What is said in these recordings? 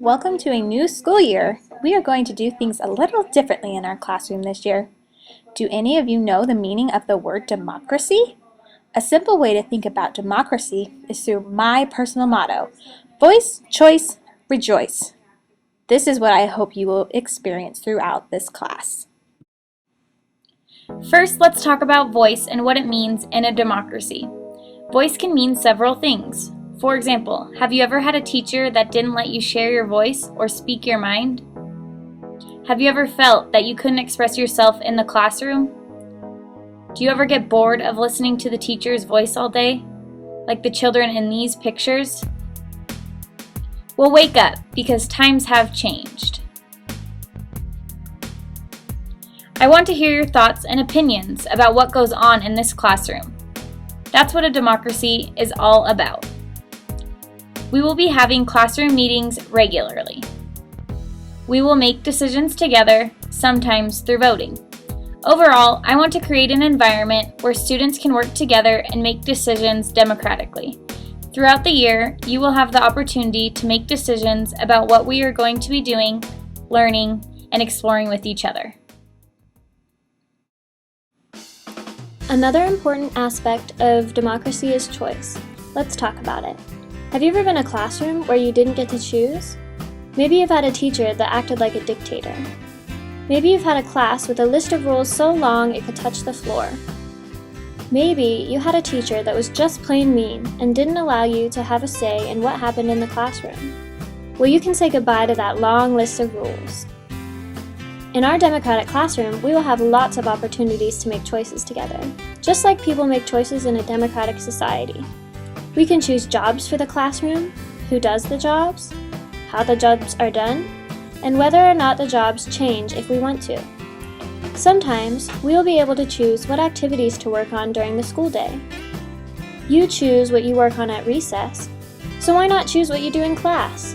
Welcome to a new school year. We are going to do things a little differently in our classroom this year. Do any of you know the meaning of the word democracy? A simple way to think about democracy is through my personal motto, voice, choice, rejoice. This is what I hope you will experience throughout this class. First, let's talk about voice and what it means in a democracy. Voice can mean several things. For example, have you ever had a teacher that didn't let you share your voice or speak your mind? Have you ever felt that you couldn't express yourself in the classroom? Do you ever get bored of listening to the teacher's voice all day, like the children in these pictures? Well, wake up, because times have changed. I want to hear your thoughts and opinions about what goes on in this classroom. That's what a democracy is all about. We will be having classroom meetings regularly. We will make decisions together, sometimes through voting. Overall, I want to create an environment where students can work together and make decisions democratically. Throughout the year, you will have the opportunity to make decisions about what we are going to be doing, learning, and exploring with each other. Another important aspect of democracy is choice. Let's talk about it. Have you ever been in a classroom where you didn't get to choose? Maybe you've had a teacher that acted like a dictator. Maybe you've had a class with a list of rules so long it could touch the floor. Maybe you had a teacher that was just plain mean and didn't allow you to have a say in what happened in the classroom. Well, you can say goodbye to that long list of rules. In our democratic classroom, we will have lots of opportunities to make choices together, just like people make choices in a democratic society. We can choose jobs for the classroom, who does the jobs, how the jobs are done, and whether or not the jobs change if we want to. Sometimes, we will be able to choose what activities to work on during the school day. You choose what you work on at recess, so why not choose what you do in class?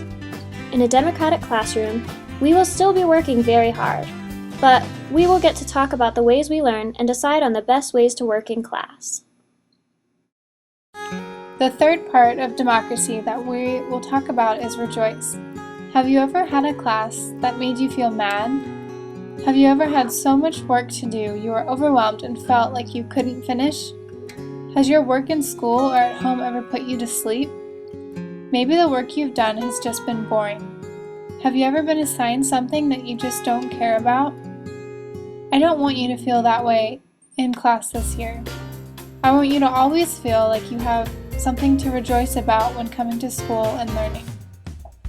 In a democratic classroom, we will still be working very hard, but we will get to talk about the ways we learn and decide on the best ways to work in class. The third part of democracy that we will talk about is rejoice. Have you ever had a class that made you feel mad? Have you ever had so much work to do you were overwhelmed and felt like you couldn't finish? Has your work in school or at home ever put you to sleep? Maybe the work you've done has just been boring. Have you ever been assigned something that you just don't care about? I don't want you to feel that way in class this year. I want you to always feel like you have something to rejoice about when coming to school and learning.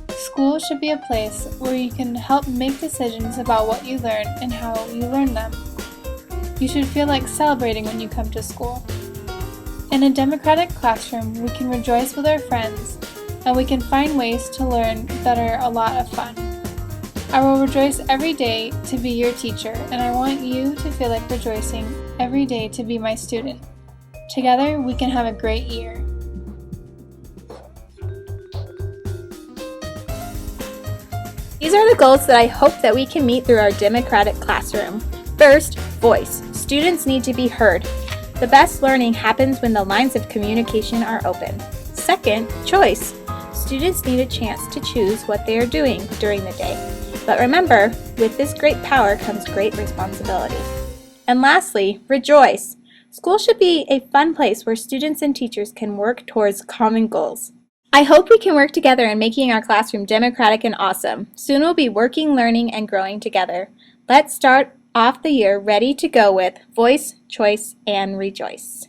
School should be a place where you can help make decisions about what you learn and how you learn them. You should feel like celebrating when you come to school. In a democratic classroom, we can rejoice with our friends, and we can find ways to learn that are a lot of fun. I will rejoice every day to be your teacher, and I want you to feel like rejoicing every day to be my student. Together, we can have a great year. These are the goals that I hope that we can meet through our democratic classroom. First, voice. Students need to be heard. The best learning happens when the lines of communication are open. Second, choice. Students need a chance to choose what they are doing during the day. But remember, with this great power comes great responsibility. And lastly, rejoice. School should be a fun place where students and teachers can work towards common goals. I hope we can work together in making our classroom democratic and awesome. Soon we'll be working, learning, and growing together. Let's start off the year ready to go with voice, choice, and rejoice.